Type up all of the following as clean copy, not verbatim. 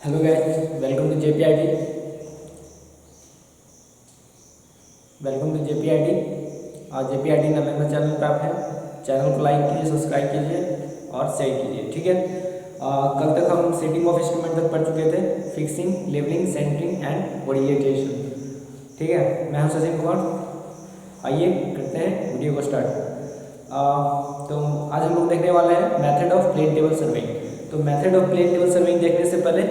Hello guys, welcome to JPIT. Welcome to JPIT. और JPIT नाम का चैनल पर आप हैं। चैनल को लाइक कीजिए, सब्सक्राइब कीजिए और शेयर कीजिए। ठीक है। कल तक हम सेटिंग ऑफ इंस्ट्रूमेंट तक पढ़ चुके थे, fixing, levelling, centring and orientation. ठीक है, मैं हूं सचिन कुमार। आइए करते हैं वीडियो को स्टार्ट। तो आज हम लोग देखने वाले हैं method of plane table surveying. तो method of plane table surveying देखने से पहले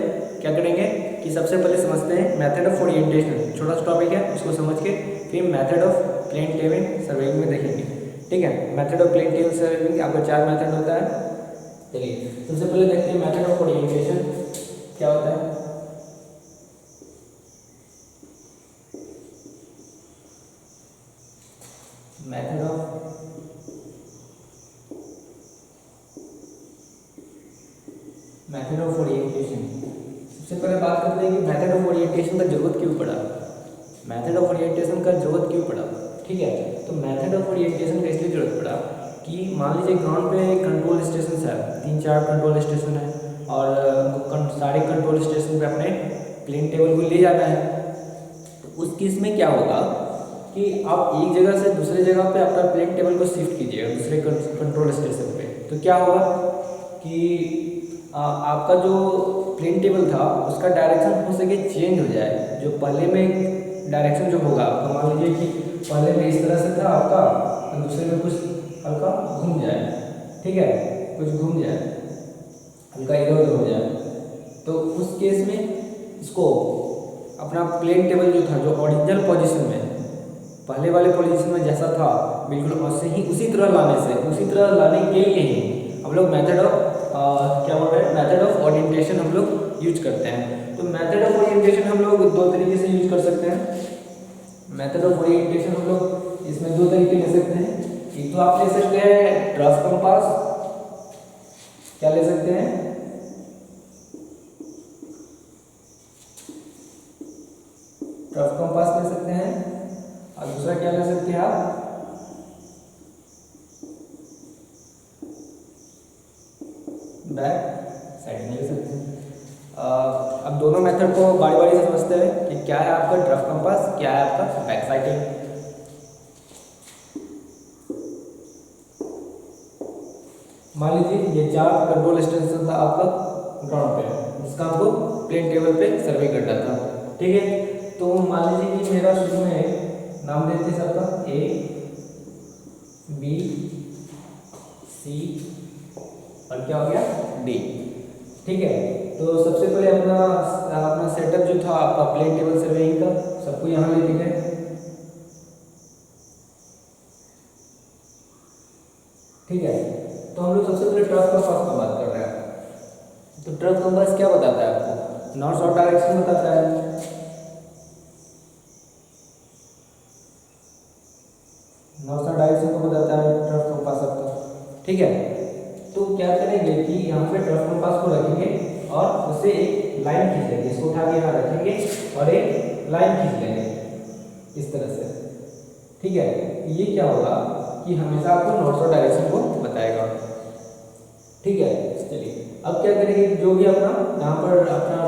क्या करेंगे कि सबसे पहले समझते हैं मेथड ऑफ ओरिएंटेशन। छोटा सा टॉपिक है, उसको समझ के फिर method of plane table surveying में देखेंगे। ठीक है। Method of plane table surveying आपका 4 मेथड होता है। चलिए सबसे पहले देखते हैं मेथड ऑफ ओरिएंटेशन क्या होता है। Method of orientation. सबसे पहले बात करते हैं कि मेथड ऑफ ओरिएंटेशन का जरूरत क्यों पड़ा। मेथड ऑफ ओरिएंटेशन का जरूरत क्यों पड़ा। ठीक है। तो मेथड ऑफ ओरिएंटेशन का इसलिए जरूरत पड़ा कि मान लीजिए ग्राउंड पे कंट्रोल स्टेशन है, 3-4 कंट्रोल स्टेशन है और सारे कंट्रोल स्टेशन पे अपने प्लेन टेबल को ले जाना है। तो उस केस में क्या होगा कि आप एक जगह से दूसरे जगह पे अपना प्लेन टेबल को शिफ्ट कीजिएगा दूसरे कंट्रोल स्टेशन पे। तो क्या होगा कि आपका जो प्लेन टेबल था उसका डायरेक्शन हो सके चेंज हो जाए। जो पहले में डायरेक्शन जो होगा आपका, मान लीजिए कि पहले में इस तरह से था आपका, तो दूसरे में कुछ हल्का घूम जाए। ठीक है, कुछ घूम जाए, हल्का इधर उधर हो जाए। तो उस केस में इसको अपना प्लेन टेबल जो था, जो ओरिजिनल पोजीशन में पहले वाले पोजीशन में जैसा था बिल्कुल वैसे ही उसी तरह लाने के लिए ही हम लोग मेथड ऑफ क्या बोल रहे हैं, मेथड ऑफ ओरिएंटेशन हम लोग यूज करते हैं। तो मेथड ऑफ ओरिएंटेशन हम लोग 2 तरीके से यूज कर सकते हैं। मेथड ऑफ ओरिएंटेशन हम लोग इसमें 2 तरीके ले सकते हैं। एक तो आप ले सकते हैं ड्राफ्ट कंपास। क्या ले सकते हैं, ड्राफ्ट कंपास ले सकते हैं। और दूसरा क्या ले सकते हैं आप, बैक साइड ले सकते हैं। अब दोनों मेथड को बारी बारी से समझते हैं कि क्या है आपका ड्राफ्ट कंपास, क्या है आपका बैक साइडिंग। मान लीजिए ये 4 कंट्रोल स्टेशन था आपका ग्राउंड पे, जिसका आपको प्लेन टेबल पे सर्वे करना था। ठीक है। तो मान लीजिए कि मेरा शुरू में नाम देते सबका A, B, C और क्या हो गया D। ठीक है। तो सबसे पहले अपना सेटअप जो था आपका प्लेन टेबल सर्वेइंग का, सबको यहाँ लेके गए। ठीक है। तो हम लोग सबसे पहले ट्रफ कंपास की बात कर रहे हैं। तो ट्रफ कंपास क्या बताता है आपको, नॉर्थ साउथ डायरेक्शन बताता है। नॉर्थ साउथ डायरेक्शन को बताता है ट्रफ कंपास आपका। ठीक है। तो क्या करेंगे कि यहाँ पे ट्रफ कंपास को रखेंगे और उससे एक लाइन खींच लेंगे। इसको उठा के यहाँ रखेंगे और एक लाइन खींच लेंगे इस तरह से। ठीक है। ये क्या होगा कि हमेशा आपको नॉर्थ साउथ डायरेक्शन को बताएगा। ठीक है। चलिए अब क्या करेंगे, जो भी अपना यहाँ पर अपना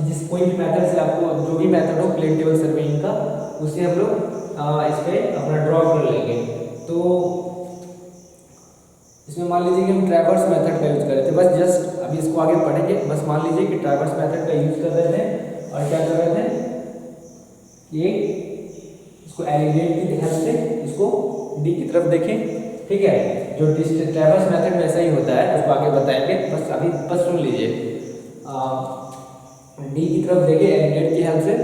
जिस कोई भी मेथड से आपको जो भी मेथड हो प्लेन टेबल सर्वेइंग का, उससे हम लोग इस पर अपना ड्रॉ कर लेंगे। तो इसमें मान लीजिए कि हम ट्रैवर्स मेथड का यूज कर रहे थे। बस जस्ट अभी इसको आगे पढ़ेंगे। बस मान लीजिए कि ट्रैवर्स मेथड का यूज कर रहे थे और क्या कर रहे थे, ये इसको एलिवेट की हेल्प से इसको डी की तरफ देखें। ठीक है। जो ट्रैवर्स मेथड में ऐसा ही होता है, उसको आगे बताएंगे। बस अभी बस सुन लीजिए। डी की तरफ देखे एलिवेट की हेल्प से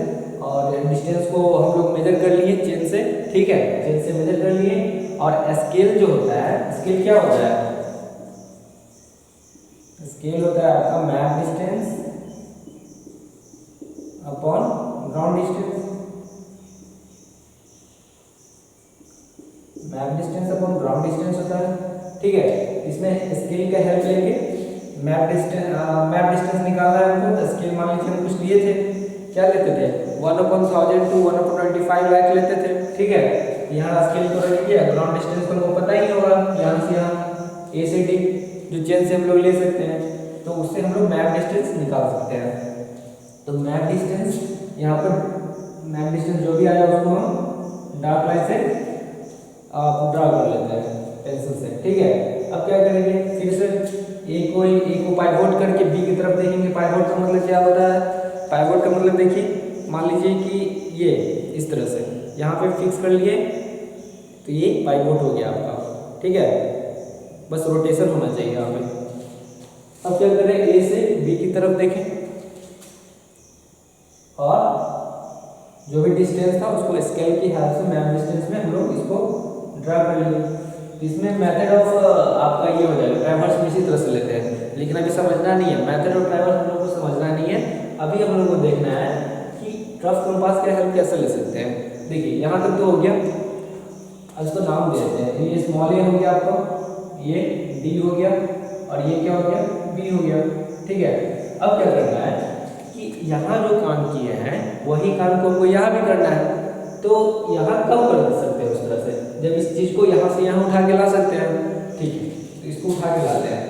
और डिस्टेंस को हम लोग मेजर कर लिए चेन से। ठीक है, चेन से मेजर कर लिए। और स्केल जो होता है, स्केल क्या होता है, स्केल होता है आपका map distance upon ground distance. Map distance upon ground distance होता है। ठीक है। इसमें स्केल का हेल्प लेंगे। मैप डिस्टेंस निकालना है हमको। तो स्केल मान लीजिए हम कुछ लिए थे, क्या लेते थे, 1/1000 टू 1/25 लाख लेते थे। ठीक है। यहाँ स्केल को रख दिया, ग्राउंड डिस्टेंस तो हमको पता ही होगा, यहाँ से यहाँ ए से डी जो चेन से हम लोग ले सकते हैं। तो उससे हम लोग मैप डिस्टेंस निकाल सकते हैं। तो मैप डिस्टेंस, यहाँ पर मैप डिस्टेंस जो भी आया उसको हम डार्क लाइन से ड्रा कर लेते हैं पेंसिल से, ठीक है। अब क्या करेंगे, फिर से ए को पाइवोट करके बी की तरफ देखेंगे। पाइवोट का मतलब क्या होता है, पाइवोट का मतलब देखिए, मान लीजिए कि ये इस तरह से यहाँ पे फिक्स कर लिए तो ये पाइवोट हो गया आपका, ठीक है। बस रोटेशन होना चाहिए यहाँ पे। अब क्या करें, ए से बी की तरफ देखें और जो भी डिस्टेंस था उसको स्केल की हेल्प से मैप डिस्टेंस में हम लोग इसको ड्रा कर लिए। इसमें मेथड ऑफ आपका ये हो जाएगा, ट्रैवर्स में इसी तरह से लेते हैं, लेकिन अभी समझना नहीं है मेथड ऑफ ट्रैवर्स, हम लोग को समझना नहीं है। अभी हम लोग को देखना है कि रफ कंपास का हेल्प कैसे ले सकते हैं। देखिए यहाँ तक तो हो गया, अब इसको नाम दे देते हैं। ये स्मॉल ए हो गया आपका, ये डी हो गया और ये क्या हो गया, बी हो गया, ठीक है। अब क्या करना है कि यहाँ जो काम किए हैं वही काम को यहाँ भी करना है। तो यहाँ कब कर सकते हैं उस तरह से, जब इस चीज़ को यहाँ से यहाँ उठा के ला सकते हैं, ठीक है। तो इसको उठा के लाते हैं,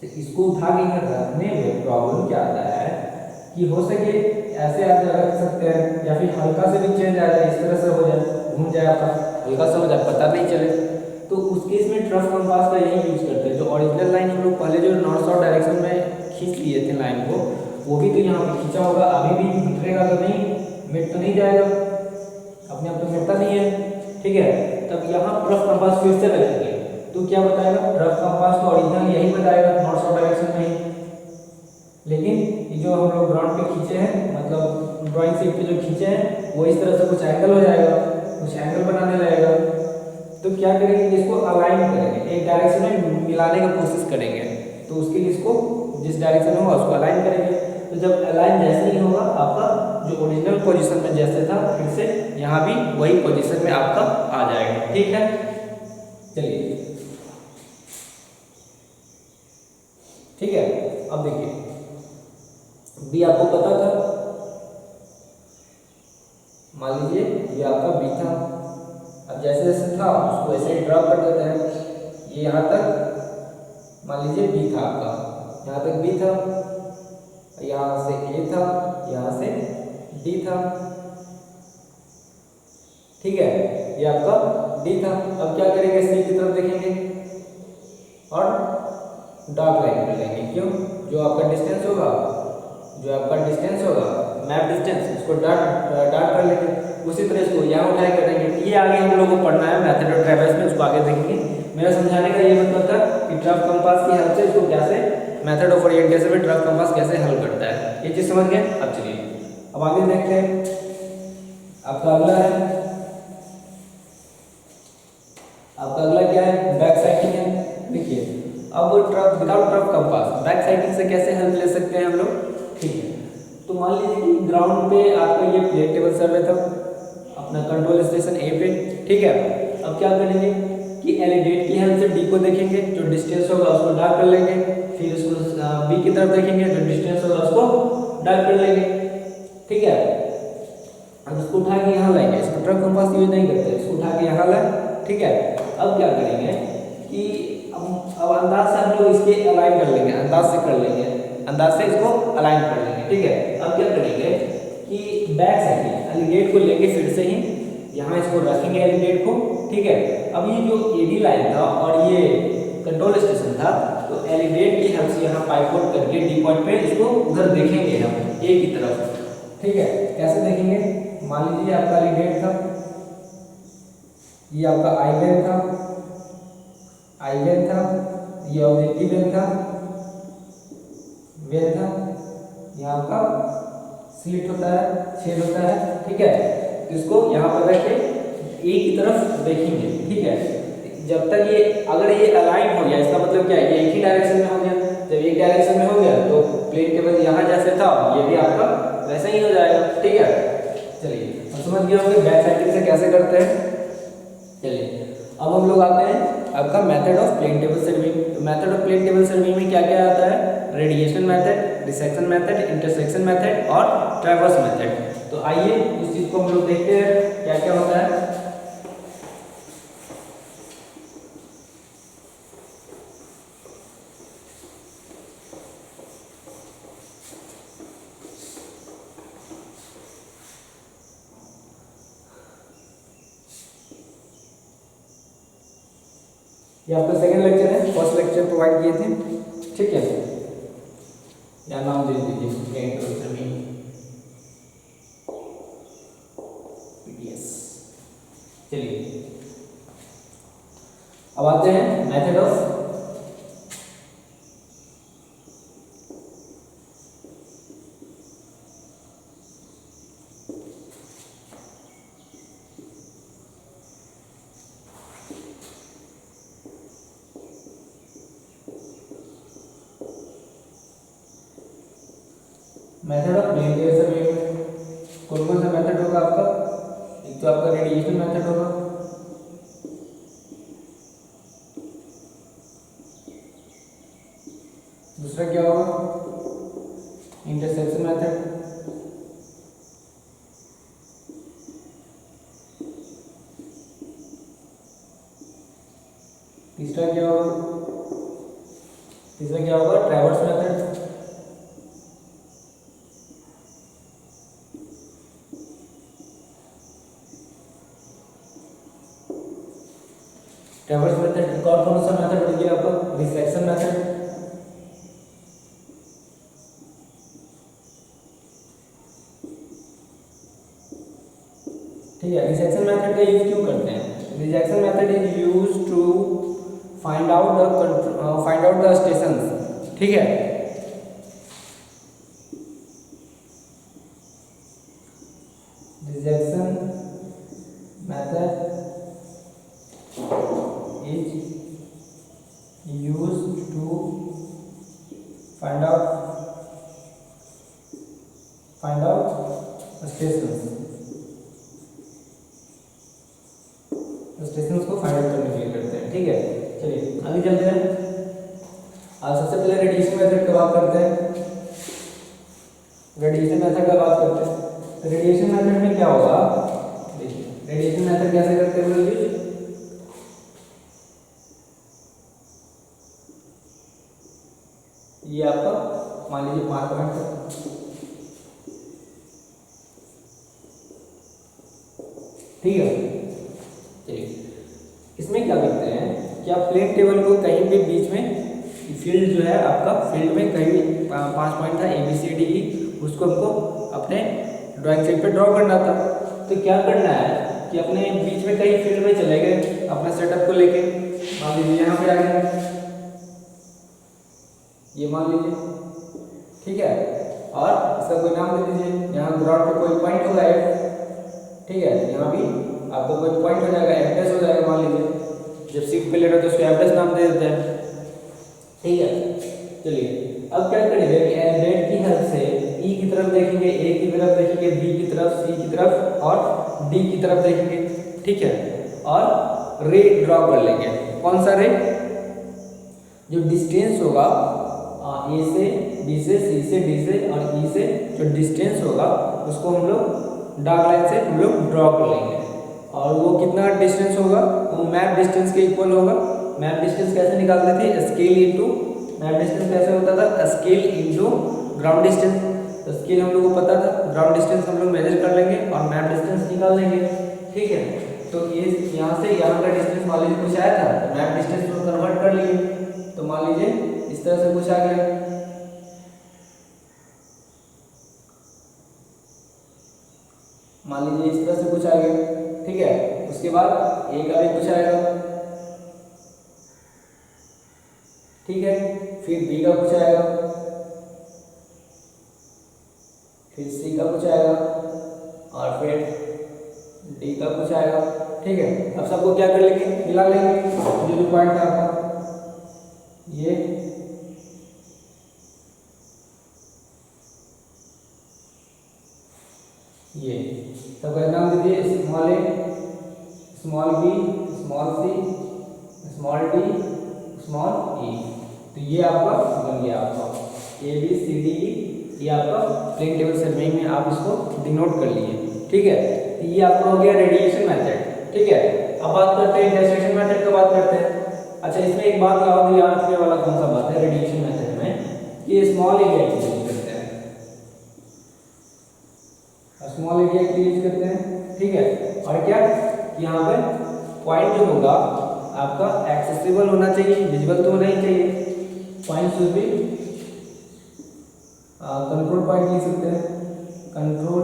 तो इसको उठा के यहाँ रखने में प्रॉब्लम क्या आता है कि हो सके ऐसे आप रख सकते हैं या फिर हल्का से भी चेंज आ जाए, इस तरह से हो जाए, घूम जाए आपका, हल्का सा हो जाए, पता नहीं चले। तो उस केस में ट्रफ कंपास का यही यूज करते हैं। जो ओरिजिनल लाइन हम लोग पहले जो नॉर्थ साउथ डायरेक्शन में खींच लिए थे लाइन को, वो भी तो यहाँ पे खींचा होगा, अभी भी मिटेगा तो नहीं, मिट तो नहीं जाएगा, अपने आप तो मिटता नहीं है, ठीक है। तब यहाँ रफ कंपास फिर से लगेंगे तो क्या बताएगा, रफ कंपास तो ओरिजिनल यही बताएगा नॉर्थ साउथ डायरेक्शन में ही, लेकिन ये जो हम लोग ग्राउंड पे खींचे हैं, मतलब ड्राइंग शीट पे जो खींचे हैं वो इस तरह से कुछ एंगल हो जाएगा, कुछ एंगल बनाने लगेगा। तो क्या करेंगे, इसको अलाइन करेंगे, एक डायरेक्शन में मिलाने की कोशिश करेंगे। तो उसके लिए इसको जिस डायरेक्शन में होगा उसको अलाइन करेंगे। तो जब अलाइन जैसे ही होगा आपका जो ओरिजिनल पोजीशन में जैसे था, फिर से यहाँ भी वही पोजीशन में आपका आ जाएगा, ठीक है। चलिए ठीक है, अब देखिए बी आपको पता था, मान लीजिए ये आपका बी था। अब जैसे जैसे था उसको ऐसे ही ड्रॉ कर देते हैं। ये यहाँ तक मान लीजिए बी था आपका, यहाँ तक बी था, यहाँ से ए था, यहाँ से डी था, ठीक है, ये आपका डी था। अब क्या करेंगे, सी की तरफ देखेंगे और डार्क लाइन कर लेंगे। क्यों, जो आपका डिस्टेंस होगा, जो आपका डिस्टेंस होगा मैप डिस्टेंस, उसको डार्क कर लेंगे। उसी तरह इसको यहाँ उठाए करेंगे। ये आगे हम लोग को पढ़ना है मेथड ऑफ ट्रैवर्स में, उसको आगे देखेंगे। मेरा समझाने का ये मतलब था कि ट्रफ कंपास की हेल्प से इसको कैसे मेथड ऑफ ओरिएंटेशन में ट्रफ कंपास कैसे हल करता है, ये चीज़ समझ गए। अब चलिए अब आगे देखते हैं। आपका अगला है, आपका अगला क्या है, बैक साइटिंग है। देखिए अब trough without trough compass back sighting से कैसे हेल्प ले सकते हैं हम लोग, ठीक है। तो मान लीजिए कि ग्राउंड पे आपका ये प्लेन टेबल सर्वे था अपना कंट्रोल स्टेशन ए पे, ठीक है। अब क्या करेंगे कि एलिडेट की हेल्प से डी को देखेंगे, जो डिस्टेंस होगा उसको डार्क कर लेंगे। फिर उसको बी की तरफ देखेंगे, जो डिस्टेंस होगा उसको डार्क कर लेंगे, ठीक है। अब इसको उठा के यहाँ लाएंगे, इसको ट्रफ कंपास यूज नहीं करते, इसको उठा के यहाँ लाए, ठीक है। अब क्या करेंगे कि अब अंदाज से हम लोग इसके अलाइन कर लेंगे, अंदाज से कर लेंगे, अंदाज से इसको अलाइन कर लेंगे, ठीक है। अब क्या करेंगे कि बैक साइड एलिडेट को लेके फिर से ही यहाँ इसको रखेंगे एलिडेट को, ठीक है। अब ये जो एडी लाइन था और ये कंट्रोल स्टेशन था, तो एलिडेट की हेल्प से यहाँ पाइवोट करके डी पॉइंट पे इसको उधर देखेंगे हम ए की तरफ, ठीक है। कैसे देखेंगे, मान लीजिए आपका एलिडेट था, ये आपका आई लेन था, आई लेन था, ये ऑब्जेक्टिव लेन था, वेन था, यहाँ का स्लिट होता है, छेद होता है, ठीक है। इसको यहाँ पर रख के ए की तरफ देखेंगे, ठीक है। जब तक ये अगर ये अलाइन हो गया, इसका मतलब क्या है, ये एक ही डायरेक्शन में हो गया। जब एक डायरेक्शन में हो गया तो प्लेन टेबल यहाँ जैसे था ये भी आपका वैसा ही हो जाएगा, ठीक है। चलिए हम समझ गए होंगे बैक साइडिंग से कैसे करते हैं। चलिए अब हम लोग आते हैं आपका method of plane table surveying. तो method of plane table surveying में क्या क्या आता है, radiation method, dissection method, intersection method और ट्रैवर्स मेथड। तो आइए उस चीज को हम लोग देखते हैं क्या क्या होता है। ये आपका सेकंड लेक्चर है, फर्स्ट लेक्चर प्रोवाइड किए थे, ठीक है। या नाम दे दीजिए पीडीएस। चलिए अब आते हैं method of method of plane wave survey में कौन कौन सा मेथड होगा आपका? एक तो आपका रेडिएशन मेथड होगा, दूसरा क्या होगा? इंटरसेक्शन मेथड, तीसरा क्या होगा? Traverse method, traverse method. एक और कौन सा मेथड बन गया आपका? रिसेक्शन मेथड, ठीक है। रिसेक्शन मेथड का यूज क्यों करते हैं? Resection method is used to find out the stations, ठीक है। Resection method is used to find out stations को फाइंड आउट करने के लिए करते हैं, ठीक है। चलिए आगे चलते हैं। आज सबसे पहले रेडिएशन मेथड की बात करते हैं। रेडिएशन मेथड का बात करते हैं। रेडिएशन मेथड में क्या होगा? देखिए रेडिएशन मेथड कैसे करते हैं बोलिए। ये आपका मान लीजिए 5 पॉइंट है, ठीक है। चलिए इसमें क्या करते हैं कि आप प्लेन टेबल को कहीं भी बीच में फील्ड जो है आपका फील्ड में कहीं भी 5 पॉइंट था ABCDE, उसको हमको अपने ड्राइंग शीट पे ड्रॉ करना था। तो क्या करना है कि अपने बीच में कहीं फील्ड में चले गए अपना सेटअप को लेके, मान लीजिए यहाँ पे आ गए, ये मान लीजिए, ठीक है। और इसका कोई नाम दे दीजिए। यहाँ ग्राउंड पे कोई पॉइंट होगा F, ठीक है। यहाँ भी आपको कोई पॉइंट हो जाएगा, F' हो जाएगा मान लीजिए। जब सीट पे लेटर तो उसको F' नाम दे देते हैं, ठीक है। चलिए अब क्या करेंगे कि Z की हेल्प से E की तरफ देखेंगे, A की तरफ देखेंगे, B की तरफ, C की तरफ और D की तरफ देखेंगे, ठीक है। और रे ड्रॉ कर लेंगे। कौन सा रे? जो डिस्टेंस होगा A से, B से, C से, D से और E से जो डिस्टेंस होगा उसको हम लोग डार्क लाइन से हम लोग ड्रॉ कर लेंगे। और वो कितना डिस्टेंस होगा? वो मैप डिस्टेंस के इक्वल होगा। मैप डिस्टेंस कैसे निकालते थे? स्केल इनटू, मैप डिस्टेंस कैसे होता था? Scale into ground distance. तो स्केल हम लोग को पता था, ग्राउंड डिस्टेंस हम लोग मेजर कर लेंगे और मैप डिस्टेंस निकाल लेंगे, ठीक है। तो ये यहाँ से यहाँ का डिस्टेंस मान लीजिए कुछ आया था, तो मैप डिस्टेंस को कन्वर्ट कर लिए। तो मान लीजिए इस तरह से कुछ आ गया, मान लीजिए इस तरह से कुछ आ गया, ठीक है। उसके बाद A का भी कुछ आएगा, ठीक है। फिर B का कुछ आएगा, फिर C का कुछ आएगा और फिर D का कुछ आएगा, ठीक है। अब सबको क्या कर लेंगे? मिला लेंगे। जो पॉइंट था आपका ये, सबका नाम दीजिए। Small A, small B, small C, small D, small E। तो ये आपका बन गया आपका ABCDE। ये आपका प्लेन टेबल सर्वे में आप इसको डिनोट कर लिए, ठीक है। तो ये आपका हो गया रेडिएशन मेथड, ठीक है। अब बात करते हैं इंटरसेक्शन मेथड का बात करते हैं। अच्छा इसमें एक बात याद रखने वाला कौन सा बात है रेडिएशन मेथड में? ये स्मॉल एरिया की यूज करते हैं, स्मॉल एरिया की यूज करते हैं, ठीक है। और क्या यहाँ पे पॉइंट जो होगा आपका एक्सेसिबल होना चाहिए, विजिबल तो होना ही चाहिए। Point should be, control point लिख सकते हैं, control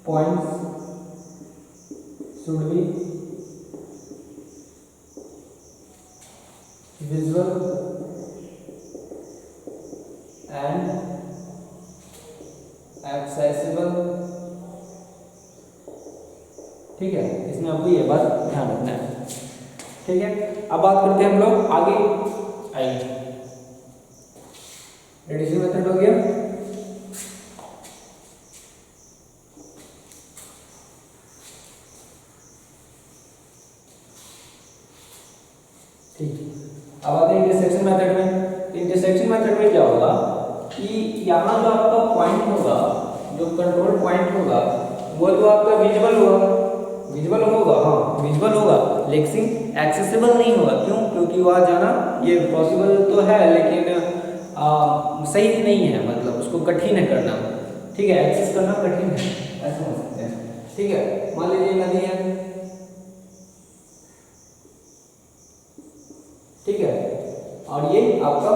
points should be visual and accessible. ठीक है, इसमें आपको ये बात ध्यान रखना है। ठीक है, अब बात करते हैं हम लोग आगे। आइए, रिड्यूसिंग मेथड हो गया। ठीक, अब आते हैं इंटरसेक्शन मेथड में। तो इंटरसेक्शन मेथड में क्या होगा कि यहाँ जो आपका पॉइंट होगा, जो कंट्रोल पॉइंट होगा, वो तो आपका विजिबल होगा, विजिबल होगा, हाँ विजिबल होगा, लेकिन एक्सेसिबल नहीं होगा। क्यों? क्योंकि वहाँ जाना ये पॉसिबल तो है, लेकिन सही नहीं है, मतलब उसको कठिन है करना। ठीक है, एक्सेस करना कठिन है, ऐसा हो सकते हैं। ठीक है, मान लीजिए नदी है, ठीक है, और ये आपका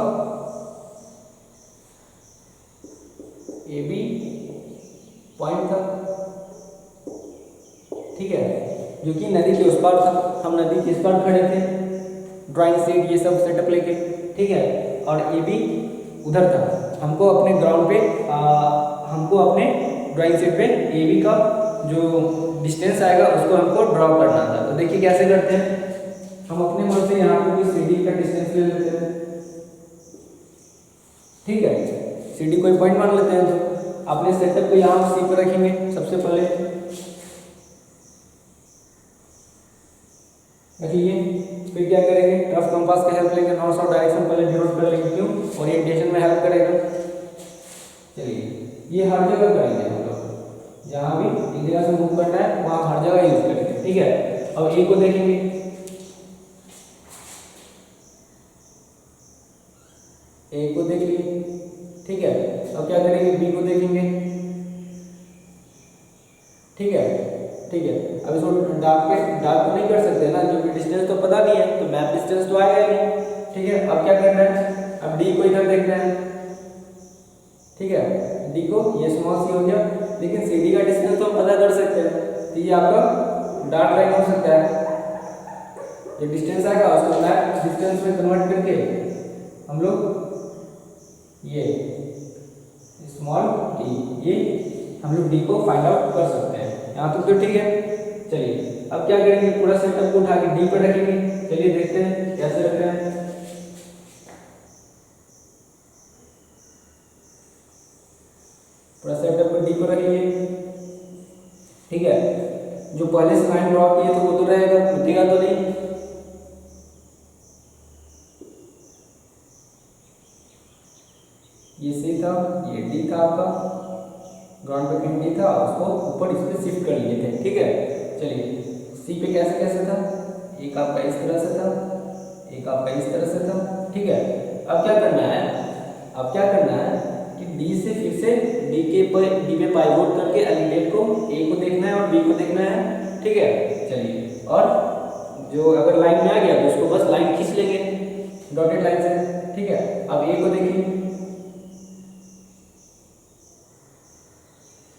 ए बी पॉइंट था, ठीक है, जो कि नदी के उस पार था। हम नदी के इस पार खड़े थे, ड्राइंग शीट ये सब सेटअप लेके, ठीक है, और ए बी उधर था। हमको अपने ग्राउंड पे हमको अपने ड्राइंग शीट पे ए बी का जो डिस्टेंस आएगा उसको हमको ड्रॉ करना था। तो देखिए कैसे करते हैं, हम अपने मन से यहाँ पे भी सी डी का डिस्टेंस ले लेते हैं। ठीक है, सी डी कोई पॉइंट मान लेते हैं। तो अपने सेटअप को यहाँ सी पर रखेंगे सबसे पहले, रखिए। फिर क्या करेंगे, रफ कंपास का हेल्प लेंगे, नॉर्थ साउथ डायरेक्शन पहले डिनोट कर लेंगे। क्यों? ओरिएंटेशन में हेल्प करेगा। चलिए, ये हर जगह करेंगे हम लोग, जहाँ भी एक जगह से मूव करना है वहाँ हर जगह यूज करेंगे। ठीक है, अब ए को देखेंगे, ए को देख लिए, ठीक है। अब क्या करेंगे, बी को देखेंगे, ठीक है, ठीक है। अब इसको डार्क तो नहीं कर सकते ना, क्योंकि डिस्टेंस तो पता नहीं है, तो मैप डिस्टेंस तो आएगा नहीं। ठीक है, अब क्या करना है, अब डी को इधर देखना है, ठीक है, डी को ये स्मॉल सी हो गया, लेकिन सी डी का डिस्टेंस तो हम पता कर सकते हैं। तो ये आपका डार्क लाइन हो सकता है। जो डिस्टेंस आएगा उसको मैप डिस्टेंस में कन्वर्ट करके हम लोग ये स्मॉल डी, ये हम लोग डी को फाइंड आउट कर सकते हैं। यहाँ तक तो ठीक है। चलिए, अब क्या करेंगे, पूरा सेटअप को उठा के डी पर रखेंगे। चलिए देखते हैं कैसे रख रहे हैं। पूरा सेटअप को डी पर रखेंगे, ठीक है। जो पहले से लाइन ड्रॉ किए तो वो तो रहेगा, टूटेगा तो नहीं। ये सी था, ये डी था, आपका ग्राउंड पे डी था, उसको ऊपर इस पे शिफ्ट कर लिए थे। ठीक है, चलिए सी पे कैसे कैसे था, एक आपका इस तरह से था, एक आपका इस तरह से था। ठीक है, अब क्या करना है, अब क्या करना है कि डी से फिर से डी पे पाइवोट करके एलिमेंट को ए को देखना है और बी को देखना है। ठीक है, चलिए, और जो अगर लाइन में आ गया तो उसको बस लाइन खींच लेंगे डॉटेड लाइन से। ठीक है, अब ए को देखिए,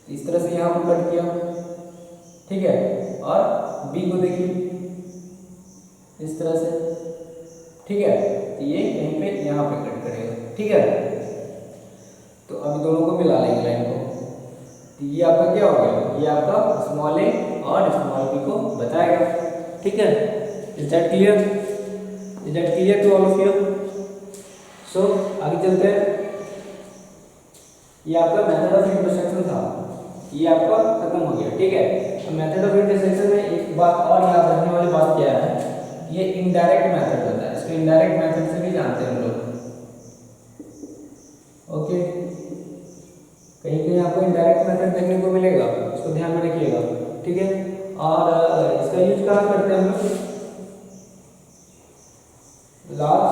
इस तरह से यहाँ पर कट किया। ठीक है, और बी को देखिए इस तरह से। ठीक है, तो ये कहीं पे यहाँ पे कट करेगा। ठीक है, तो अभी दोनों को मिला लेंगे लाइन को। तो ये आपका क्या हो गया, ये आपका स्मॉल ए और स्मॉल बी को बताएगा। ठीक है, is that clear? Is that clear to all of you? So आगे चलते हैं। ये आपका मेथड ऑफ इंटरसेक्शन था, ये आपका खत्म हो गया। ठीक है, तो मेथड ऑफ इंटरसेक्शन में एक बात और याद रखने वाली बात क्या है, ये इनडायरेक्ट मेथड होता है। इसको इनडायरेक्ट मेथड से भी जानते हैं हम लोग। ओके, कहीं कहीं आपको इनडायरेक्ट मेथड देखने को मिलेगा, इसको ध्यान में रखिएगा। ठीक है, और इसका यूज कहाँ करते हैं हम लोग, लार्ज,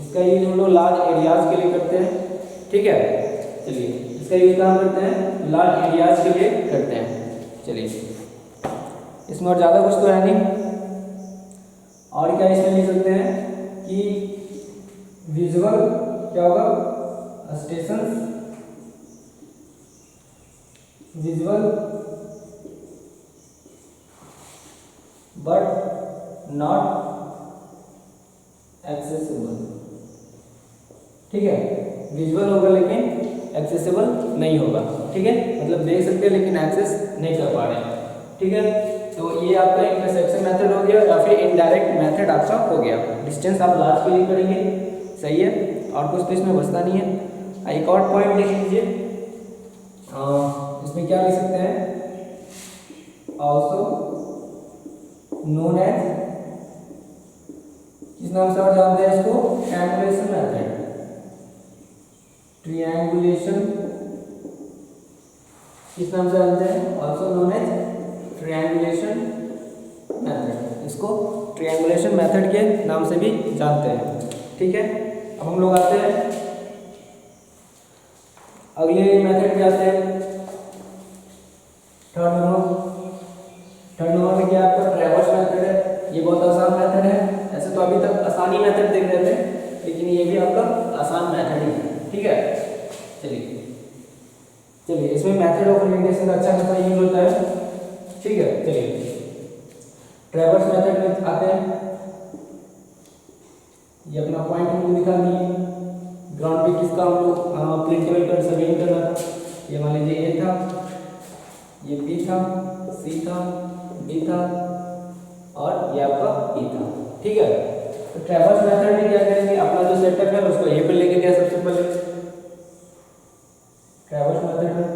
इसका यूज हम लोग लार्ज एरियाज के लिए करते हैं। ठीक है, चलिए इसका यूज कहाँ करते हैं, लार्ज एरियाज के लिए करते हैं। चलिए इसमें और ज़्यादा कुछ तो है नहीं। और क्या इसमें लिख सकते हैं कि विजुअल क्या होगा, station visual but not accessible. ठीक है, विजुअल होगा लेकिन एक्सेसिबल नहीं होगा। ठीक है, मतलब देख सकते हैं लेकिन एक्सेस नहीं कर पा रहे हैं। ठीक है, तो ये आपका इंटरसेक्शन मेथड हो गया या फिर इनडायरेक्ट मेथड आपका हो गया। डिस्टेंस आप लार्ज के लिए करेंगे, सही है, और कुछ तो इसमें बचता नहीं है। एक और पॉइंट लिख लीजिए, इसमें क्या लिख सकते हैं, ऑल्सो नोन एज, किस नाम से और जानते हैं इसको, ट्रायंगुलेशन मेथड। ट्रायंगुलेशन किस नाम से जानते हैं, also known as triangulation method. इसको ट्रायंगुलेशन मेथड के नाम से भी जानते हैं। ठीक है, अब हम लोग आते हैं अगले मेथड पे आते हैं, थर्ड नंबर में क्या आपका ट्रैवर्स मेथड है। ये बहुत आसान मेथड है, ऐसे तो अभी तक आसानी मेथड देख रहे थे, लेकिन ये भी आपका आसान मेथड ही है। ठीक है, चलिए इसमें मेथड ऑफ ओरिएंटेशन का अच्छा खासा यूज होता है। ठीक है, चलिए ट्रैवर्स मेथड में आते हैं। ये अपना पॉइंट हम लोग दिखा दिए, ग्राउंड पे किसका हम लोग प्लेन टेबल पर सर्वेइंग करना था। ये मान लीजिए ए था, ये बी था, सी था, डी था और ये आपका ई था। ठीक है, तो ट्रैवर्स मेथड में क्या करेंगे, अपना जो सेटअप है उसको ए पर लेके गया सबसे पहले ट्रैवर्स मेथड में।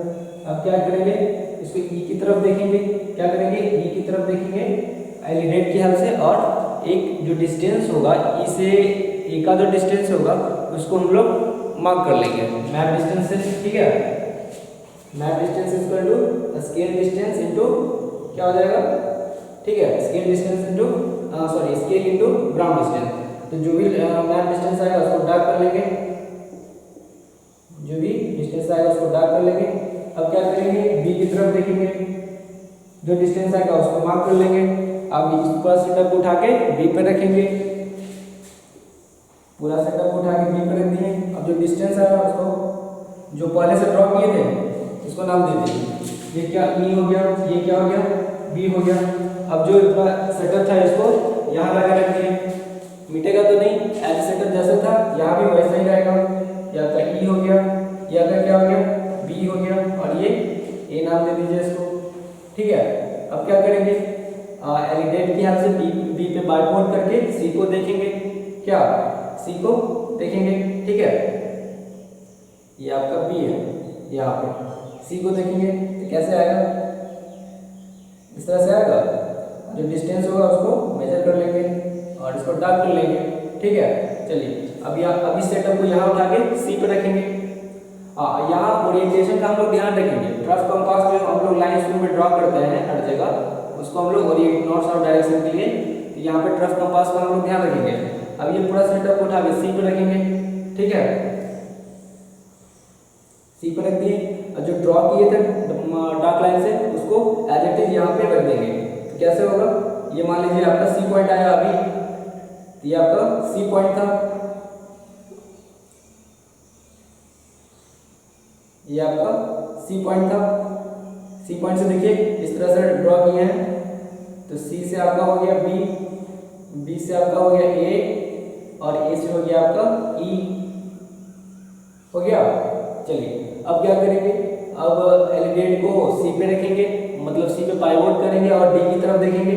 अब क्या करेंगे, इसको ई की तरफ देखेंगे, क्या करेंगे, ई की तरफ देखेंगे एलिनेट की हेल्प से, और एक जो डिस्टेंस होगा ई से, ए का जो डिस्टेंस होगा उसको हम लोग मार्क कर लेंगे मैप डिस्टेंस से। ठीक है, map distance equal to scale distance into क्या हो जाएगा, ठीक है, scale distance into scale into ground distance. तो जो भी मैप डिस्टेंस आएगा उसको डार्क कर लेंगे, जो भी डिस्टेंस आएगा उसको डार्क कर लेंगे। अब क्या करेंगे, बी की तरफ देखेंगे, जो डिस्टेंस आएगा उसको मार्क कर लेंगे। अब इस पूरा सेटअप को उठा के बी पे रखेंगे, पूरा सेटअप को उठा के बी पे रख दिए। अब जो डिस्टेंस आएगा उसको जो पहले से ड्रॉ किए थे उसको नाम दे दीजिए। ये क्या ई हो गया, ये क्या हो गया, बी हो गया। अब जो सेटअप था इसको यहाँ लगा रख दिए, मिटेगा तो नहीं, एज सेटअप जैसा था यहाँ भी वैसा ही रहेगा। या का ई हो गया, या का क्या हो गया, बी हो गया, और ये ए नाम दे दीजिए इसको। ठीक है, अब क्या करेंगे, एलिडेट की हेल्प से बी पे बारकोड करके सी को देखेंगे, क्या सी को देखेंगे। ठीक है, ये आपका बी है, यहाँ पे सी को देखेंगे तो कैसे आएगा, इस तरह से आएगा। जो डिस्टेंस होगा उसको मेजर कर लेंगे और इसको डार्क कर लेंगे। ठीक है, चलिए अब इस सेटअप को यहाँ उठा के सी पे रखेंगे। यहाँ ओरिएंटेशन का हम लोग ध्यान रखेंगे। ट्रफ कंपास में हम लोग लाइन शुरू में ड्रॉ करते हैं हर जगह, उसको हम लोग नॉर्थ साउथ डायरेक्शन के लिए, यहाँ पे ट्रफ कंपास का हम लोग ध्यान रखेंगे। अब ये पूरा सेटअप को उठा के सी पे रखेंगे। ठीक है, सी पे रख दिए, और जो ड्रॉ किए थे डार्क लाइन से उसको एज इट इज यहाँ पे रख देंगे। तो कैसे होगा, ये मान लीजिए आपका सी पॉइंट आया अभी, तो ये आपका सी पॉइंट था, ये आपका सी पॉइंट था। सी पॉइंट से देखिए इस तरह से ड्रॉ किए हैं, तो सी से आपका हो गया बी, बी से आपका हो गया ए, और ए से हो गया आपका ई, हो गया। चलिए अब क्या करेंगे, अब एलिडेट को सी पे रखेंगे, मतलब सी पे पाइवोट करेंगे और डी की तरफ देखेंगे।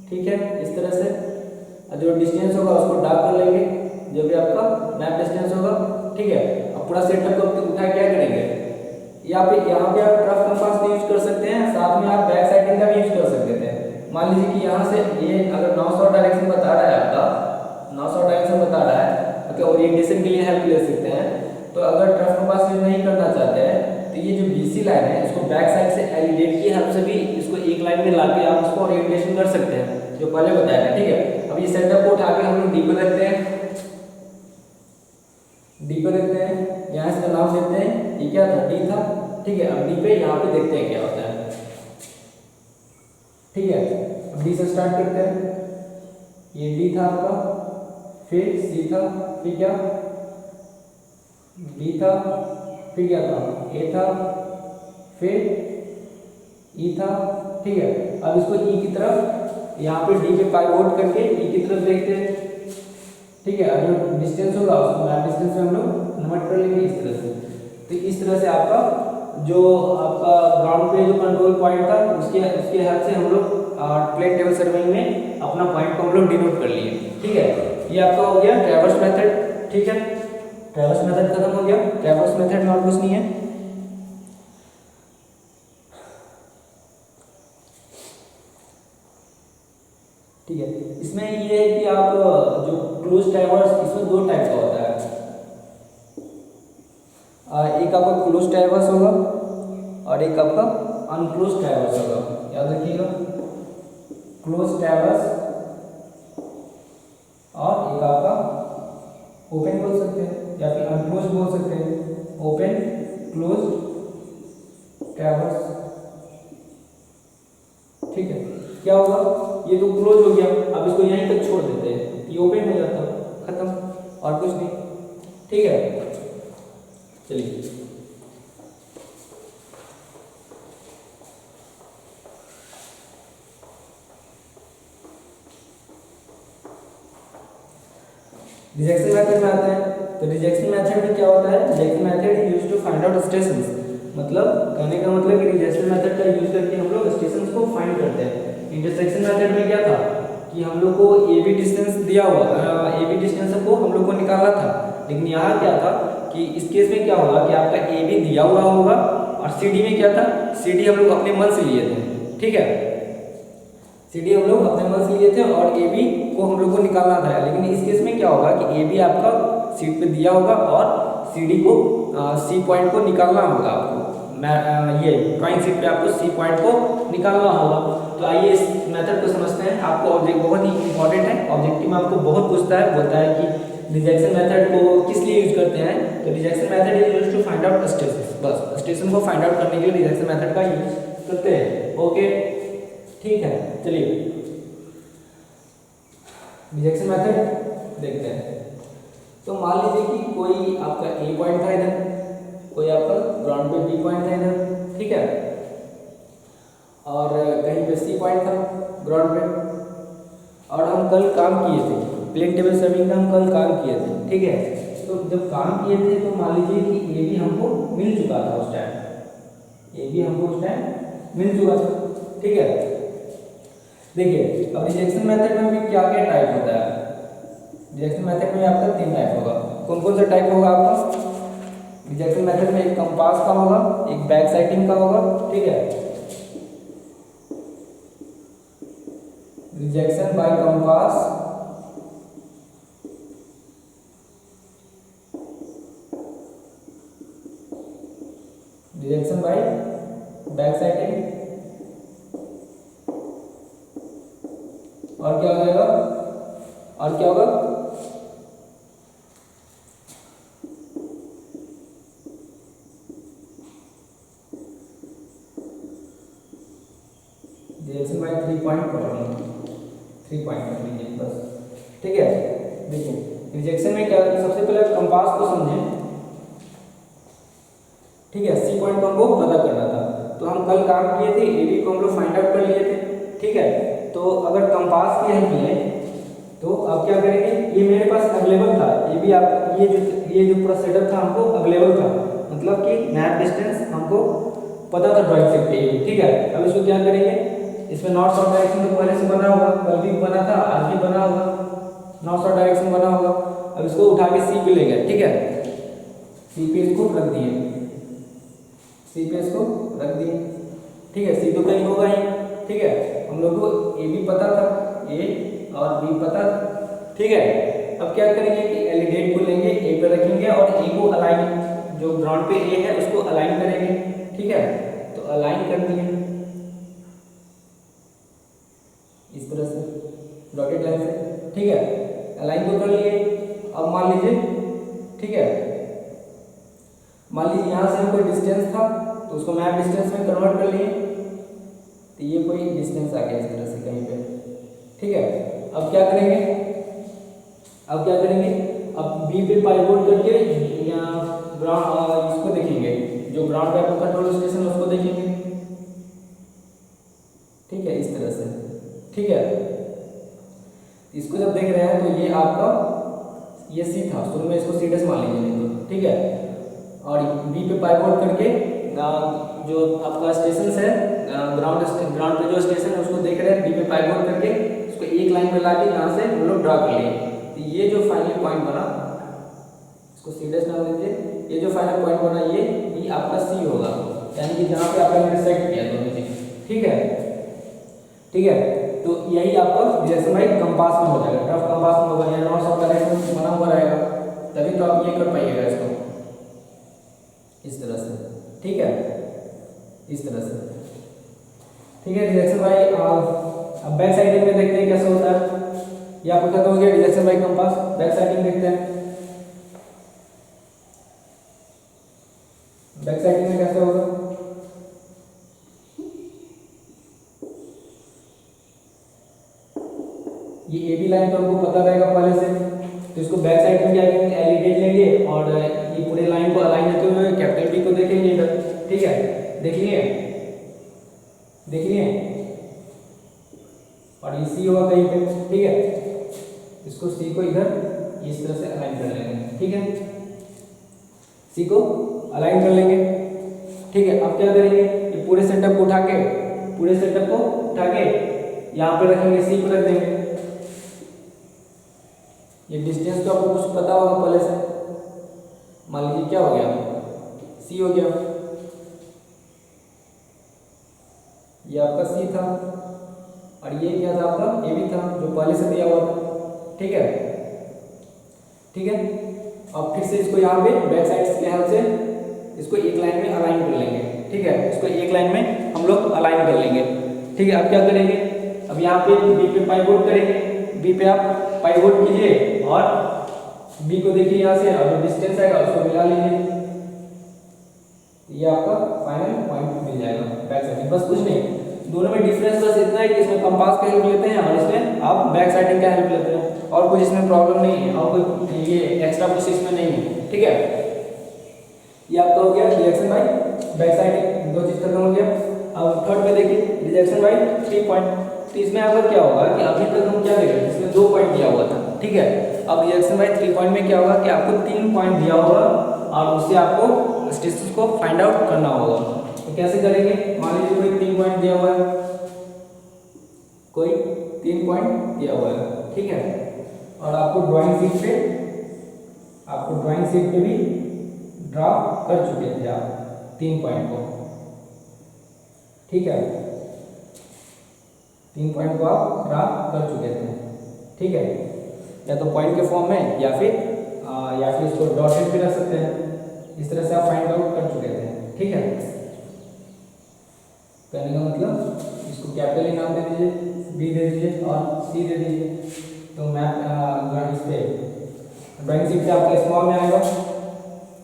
ठीक है, इस तरह से जो डिस्टेंस होगा उसको डार्क कर लेंगे, जो भी आपका मैप डिस्टेंस होगा। ठीक है, अब पूरा सेटअप को उठा क्या करेंगे, यहाँ पे आप ट्रफ कंपास यूज कर सकते हैं, साथ में आप बैक साइडिंग का भी यूज कर सकते थे। मान लीजिए कि यहाँ से ये अगर 900 डायरेक्शन बता रहा है, आपका 900 डायरेक्शन बता रहा है, तो ओरिएंटेशन के लिए हेल्प ले सकते हैं। तो अगर ट्रफ कंपास यूज नहीं करना चाहते हैं, तो ये जो बीसी लाइन है इसको बैक साइड से एलिडेट की हेल्प से भी इसको एक लाइन में लाके आप इसको ओरिएंटेशन कर सकते हैं, जो पहले बताया था। ठीक है, अब ये सेटअप को उठा के हम लोग डी पे रखते हैं, डी पे रखते हैं, यहाँ इसका नाम देते हैं, ये क्या था, डी था। ठीक है, अब डी पे यहाँ पे देखते हैं क्या होता है। ठीक स्टार्ट करते हैं। ये डी था आपका, फिर सी था, फिर क्या बी था, फिर क्या था ए था, फिर ई था, ठीक है। अब इसको ई की तरफ यहाँ पे डी पे पाइवोट करके ई की तरफ देखते हैं, ठीक है। अब जो डिस्टेंस होगा उसको मैप डिस्टेंस में हम लोग कन्वर्ट कर लेंगे इस तरह से। तो इस तरह से आपका जो आपका ग्राउंड पे जो कंट्रोल पॉइंट था उसके हेल्प से हम लोग प्लेन टेबल सर्विंग में अपना पॉइंट को हम लोग डिनोट कर लिए, ठीक है। ये आपका हो गया ट्रैवर्स मेथड, ठीक है। ट्रैवर्स मेथड खत्म हो गया। ट्रैवर्स मेथड में और कुछ नहीं है। ठीक है, इसमें ये है कि आप जो क्लोज ट्रैवर्स, इसमें दो टाइप का होता है। एक आपका क्लोज ट्रैवर्स होगा और एक आपका अनक्लोज ट्रैवर्स होगा। याद रखिएगा, क्लोज ट्रैवर्स और एक आपका ओपन बोल सकते हैं या फिर अनक्लोज बोल सकते हैं। ओपन क्लोज ट्रैवर्स, ठीक है। क्या होगा, ये तो क्लोज हो गया, अब इसको यहीं तक छोड़ देते हैं, ये ओपन हो जाता, खत्म, और कुछ नहीं, ठीक है। चलिए रिजेक्शन मेथड में आते हैं। तो रिजेक्शन मेथड में क्या होता है, resection method is used to find out stations. मतलब कहने का मतलब कि रिजेक्शन मेथड का यूज करके हम लोग स्टेशंस को फाइंड करते हैं। इंटरसेक्शन मेथड में क्या था कि हम लोग को ए बी डिस्टेंस दिया हुआ, ए बी डिस्टेंस को हम लोग को निकालना था। लेकिन यहाँ क्या था कि इस केस में क्या होगा कि आपका ए बी दिया हुआ होगा और सी डी में क्या था, सी डी हम लोग अपने मन से लिए थे, ठीक है। सी डी हम लोग अपने मन से लिए थे और ए बी को हम लोग को निकालना था। लेकिन इस केस में क्या होगा कि ए बी आपका सीट पे दिया होगा और सी डी को सी पॉइंट को निकालना होगा आपको। ये ड्राइंग शीट पे आपको सी पॉइंट को निकालना होगा। तो आइए इस मेथड को समझते हैं। आपको ऑब्जेक्ट बहुत ही इंपॉर्टेंट है, ऑब्जेक्टिव में आपको बहुत पूछता है, बोलता है कि रिजेक्शन मेथड को किस लिए यूज करते हैं। तो resection method is used to find out station, बस स्टेशन को फाइंड आउट करने के लिए रिजेक्शन मेथड का यूज करते हैं। ओके, ठीक है। चलिए रिजेक्शन मेथड देखते हैं। तो मान लीजिए कि कोई आपका ए पॉइंट था इधर, कोई आपका ग्राउंड पे बी पॉइंट था इधर, ठीक है, और कहीं पे सी पॉइंट था ग्राउंड पे, और हम कल काम किए थे प्लेन टेबल सर्विंग का, हम कल काम किए थे, ठीक है। तो जब काम किए थे तो मान लीजिए कि ए बी हमको मिल चुका था उस टाइम, ए बी हमको उस टाइम मिल चुका था, ठीक है। देखिए अब रिजेक्शन मेथड में भी क्या क्या टाइप होता है। रिजेक्शन मेथड में आपका 3 टाइप होगा। कौन कौन सा टाइप होगा आपका रिजेक्शन मेथड में? एक कंपास का होगा, एक बैक साइटिंग का होगा, ठीक है। Resection by compass, resection by back sighting, और क्या हो जाएगा, और क्या होगा, resection by 3 point problem, 3 point कर लीजिए बस, ठीक है। देखिए रिजेक्शन में क्या, सबसे पहले कंपास को समझें, ठीक है। सी पॉइंट को हमको पता करना था, तो हम कल काम किए थे, ए बी को हम लोग फाइंड आउट कर लिए थे, ठीक है। तो अगर कंपास की हेल्प लें तो अब क्या करेंगे, ये मेरे पास अवेलेबल था, ये भी आप ये जो पूरा सेटअप था हमको अवेलेबल था, मतलब कि मैप डिस्टेंस हमको पता था ड्राइंग शीट पे, ठीक है। अब इसको क्या करेंगे, इसमें नॉर्थ साउथ डायरेक्शन तो पहले से बना होगा, कल भी बना था, आज भी बना होगा, नॉर्थ साउथ डायरेक्शन बना होगा। अब इसको उठा के सी पे ले गए, ठीक है, सी पे इसको रख दिए, सी पे इसको रख दिए, ठीक है। सी तो कहीं होगा ही, ठीक है। हम लोग को ए भी पता था, ए और बी पता था, ठीक है। अब क्या करेंगे कि एलिगेट को लेंगे, ए पे रखेंगे और ए को अलाइन, जो ग्राउंड पे ए है उसको अलाइन करेंगे, ठीक है। तो अलाइन कर दिए इस तरह से डॉटेड लाइन से, ठीक है। अलाइन तो कर लिए। अब मान लीजिए, ठीक है, मान लीजिए यहाँ से हम कोई डिस्टेंस था तो उसको मैप डिस्टेंस में कन्वर्ट कर लिए, तो ये कोई डिस्टेंस आ गया इस तरह से कहीं पे, ठीक है। अब क्या करेंगे, अब बी पे पाइवोट करके या ग्राउंड इसको देखेंगे, जो ग्राउंड पे आपका कंट्रोल स्टेशन उसको देखेंगे। ठीक है, इस तरह से। ठीक है, इसको जब देख रहे हैं तो ये आपका ये सी था, शुरू में इसको सी डैश मान लीजिए नहीं तो। ठीक है, और बी पे पाइवोट करके जो आपका स्टेशन है ग्राउंड पे जो स्टेशन है उसको देख रहे हैं, बी पे पाइवोट करके उसको एक लाइन में लाके यहाँ से हम लोग ड्रा कर लिए। तो ये जो फाइनल पॉइंट बना, इसको सी डैश नाम दीजिए, ये जो फाइनल पॉइंट बना ये आपका सी होगा, यानी कि जहाँ पे आपने इंटरसेक्ट किया दोनों चीज। ठीक है, ठीक है, तो यही आपका डायरेक्शन बाई कंपास में हो जाएगा, टफ कंपास में होगा या नॉर्थ साउथ डायरेक्शन बना हुआ रहेगा, तभी तो आप ये कर पाइएगा इसको इस तरह से। ठीक है, इस तरह से। ठीक है, डायरेक्शन बाई अब बैक साइडिंग में देखते हैं कैसे होता है। ये आपको खत्म हो गया direction by compass. Back siding देखते हैं, बैक साइडिंग में कैसे होगा। ये ए बी लाइन तो हमको पता रहेगा पहले से, तो इसको बैक साइड में क्या करेंगे, एलिगेट लेंगे और ये पूरे लाइन को अलाइन करते हुए कैपिटल बी को देखेंगे इधर। ठीक है, देख लिए, देख लिए, और ये सी होगा कहीं पे। ठीक है, इसको सी को इधर इस तरह से अलाइन कर लेंगे। ठीक है, सी को अलाइन कर लेंगे। ठीक है, अब क्या करेंगे, ये पूरे सेटअप को उठा के यहाँ पे रखेंगे, सी पे रख देंगे। ये डिस्टेंस तो आपको कुछ पता होगा पहले से, मान लीजिए क्या हो गया, सी हो गया, ये आपका सी था और ये क्या था आपका ए बी था जो पहले से दिया हुआ था। ठीक है, ठीक है, अब फिर से इसको यहाँ पे बैक साइड के हेल्प से इसको एक लाइन में अलाइन कर लेंगे। ठीक है, इसको एक लाइन में हम लोग अलाइन कर लेंगे। ठीक है, अब क्या करेंगे, अब यहाँ पे बी पे पाइवोट करेंगे, बी पे आप पाइवोट कीजिए और बी को देखिए यहाँ से, और जो डिस्टेंस आएगा उसको मिला लीजिए। ये आपका फाइनल पॉइंट मिल जाएगा बैक साइडिंग। बस कुछ नहीं, दोनों में डिफरेंस बस इतना है कि इसमें कंपास का हेल्प लेते हैं और इसमें आप बैक साइडिंग का हेल्प लेते हैं, और कुछ इसमें प्रॉब्लम नहीं है, और कोई ये एक्स्ट्रा कुछ इसमें नहीं है। ठीक है, ये आपका हो गया रिजेक्शन बाई बैक साइडिंग, दो चीज खत्म हो गया। अब थर्ड पे देखिए रिजेक्शन बाई 3 पॉइंट। तो इसमें आपका क्या होगा कि अभी तक हम क्या देख रहे थे, इसमें 2 पॉइंट दिया हुआ था। ठीक है, अब रिजेक्शन बाई 3 पॉइंट में क्या होगा कि आपको 3 पॉइंट दिया होगा और उससे आपको स्टेटस को फाइंड आउट करना होगा। तो कैसे करेंगे, मान लीजिए कोई 3 पॉइंट दिया हुआ है, कोई 3 पॉइंट दिया हुआ है। ठीक है, और आपको ड्राइंग शीट पे भी ड्रा कर चुके थे आप 3 पॉइंट को। ठीक है, 3 पॉइंट को आप ड्रा कर चुके थे। ठीक है, या तो पॉइंट के फॉर्म में या फिर इसको डॉटेड भी रख सकते हैं। इस तरह से आप फाइंड आउट कर चुके थे। ठीक है, कहने का मतलब इसको कैपिटल ही नाम दे दीजिए, बी दे दीजिए और सी दे दीजिए। तो मैप इस पे ड्राइंग शीट पे आपका स्मॉल में आएगा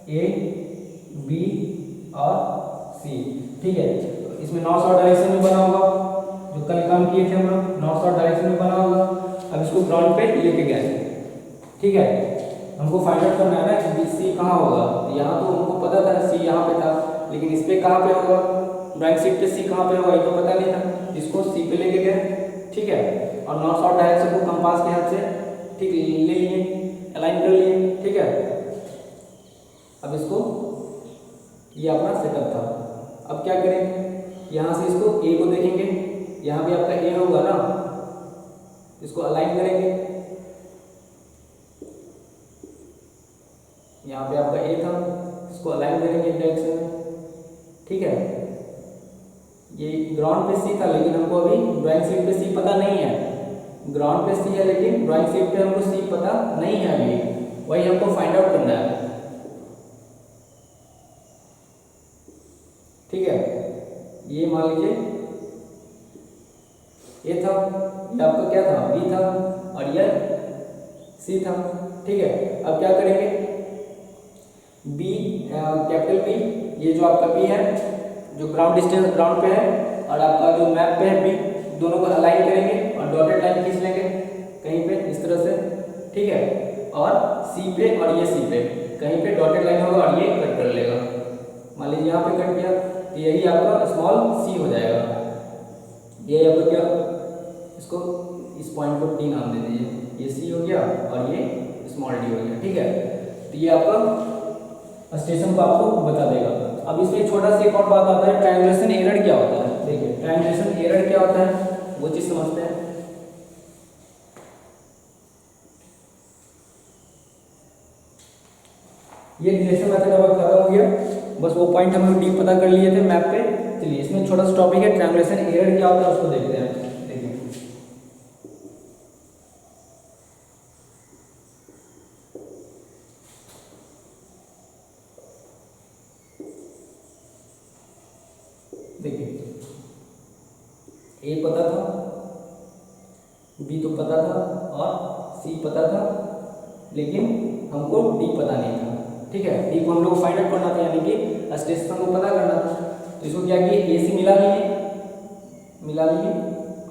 ए बी और सी। ठीक है, तो इसमें नॉर्थ साउथ डायरेक्शन में बना होगा, जो कल काम किए थे हम लोग, नॉर्थ साउथ डायरेक्शन में बना होगा। अब इसको ग्राउंड पे लेके गए। ठीक है, हमको फाइंड आउट करना है ना कि सी कहाँ होगा। यहाँ तो हमको पता था सी यहाँ पे था, लेकिन इस पे कहाँ पे होगा, ड्राइंग शीट पे सी कहाँ पे होगा ये तो पता नहीं था। इसको सी पे लेके गए। ठीक है, और नॉर्थ साउथ डायरेक्शन को कंपास के हेल्प से ठीक ले लिए, अलाइन कर लिए। ठीक है, अब इसको ये अपना सेटअप था। अब क्या करेंगे, यहाँ से इसको ए को देखेंगे, यहाँ भी आपका ए होगा ना, इसको अलाइन करेंगे। यहाँ पे आपका ए था, इसको अलाइन करेंगे डायरेक्शन में। ठीक है, ये ग्राउंड पे सी था, लेकिन हमको अभी ड्राइंग शीट पे सी पता नहीं है। ग्राउंड पे सी है लेकिन ड्राइंग शीट पे हमको सी पता नहीं है अभी, वही हमको फाइंड आउट करना है। ठीक है, ये मान लीजिए ए था, ये आपका क्या था, बी था, और ये सी था। ठीक है, अब क्या करेंगे, बी कैपिटल बी, ये जो आपका बी है जो ग्राउंड डिस्टेंस ग्राउंड पे है, और आपका जो मैप पे है बी दोनों को अलाइन करेंगे और डॉटेड लाइन खींच लेंगे कहीं पे इस तरह से, ठीक है। और सी पे और ये सी पे कहीं पे डॉटेड लाइन होगा और ये कट कर लेगा। मान लीजिए यहाँ पे कट किया तो यही आपका स्मॉल सी हो जाएगा। ये आपका क्या, इसको इस पॉइंट को डी नाम दे दीजिए, ये सी हो गया और ये स्मॉल डी हो गया, ठीक है। तो ये आपका स्टेशन को आपको बता देगा। अब इसमें एक छोटा सा एक और बात आता है, ट्रायंगुलेशन एरर क्या होता है। देखिए ट्रायंगुलेशन एरर क्या होता है वो चीज समझते हैं। ये रिलेशन मेथड अब खत्म हो गया, बस वो पॉइंट हम लोग डीप पता कर लिए थे मैप पे। चलिए इसमें छोटा सा टॉपिक है ट्रायंगुलेशन एरर क्या होता है उसको देखते हैं। देखिए ए पता था, बी तो पता था और सी पता था, लेकिन हमको डी पता नहीं था, ठीक है। डी को हम लोग फाइंड आउट करना था, यानी कि स्टेशन को पता करना था। तो इसको क्या किए, ए सी मिला लिए,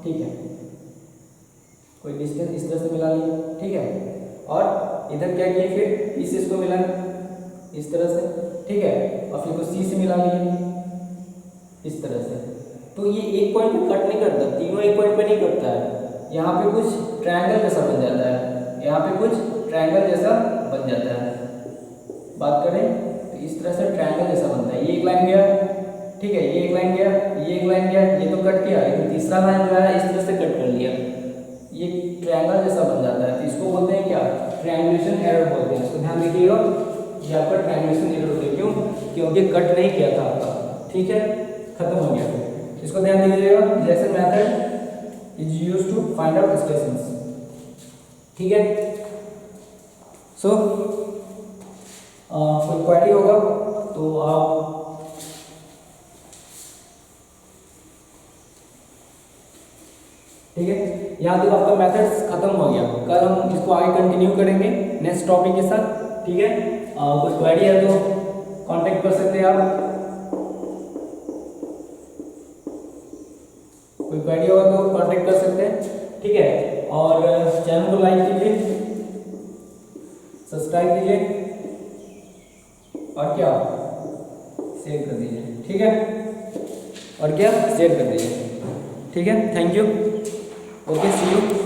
ठीक है, कोई डिस्टेंस इस तरह से मिला लिए, ठीक है। और इधर क्या किए, फिर बी से इसको मिला इस तरह से, ठीक है, और फिर को सी से मिला लिए इस तरह से। तो ये एक पॉइंट पे कट नहीं करता, तीनों एक पॉइंट पे नहीं कटता है। यहाँ पे कुछ ट्रायंगल जैसा बन जाता है, यहाँ पे कुछ ट्रायंगल जैसा बन जाता है। बात करें तो इस तरह से ट्रायंगल जैसा बनता है। ये एक लाइन गया, ठीक है, ये एक लाइन गया, ये एक लाइन गया, ये तो कट किया, लेकिन तीसरा लाइन जो है इस तरह से कट कर लिया, ये ट्रायंगल जैसा बन जाता है। तो इसको बोलते हैं क्या, ट्रायंगुलेशन एरर बोलते हैं। इसको ध्यान रखिएगा, ये आपका ट्रायंगुलेशन एरर होता है। क्यों, क्योंकि कट नहीं किया था आपका, ठीक है, खत्म हो गया। इसको ध्यान दीजिएगा, resection method is used to find out stations, ठीक है। सो कोई क्वेरी होगा तो आप ठीक है, यहाँ तक आपका मेथड्स खत्म हो गया। कल हम इसको आगे कंटिन्यू करेंगे नेक्स्ट टॉपिक के साथ, ठीक है। कोई क्वेरी है तो कांटेक्ट कर सकते हैं आप, कोई क्वेरी होगा तो कांटेक्ट कर सकते हैं, ठीक है। और चैनल को लाइक कीजिए, सब्सक्राइब कीजिए और क्या शेयर कर दीजिए, ठीक है, और क्या शेयर कर दीजिए, ठीक है। Thank you, okay, see you.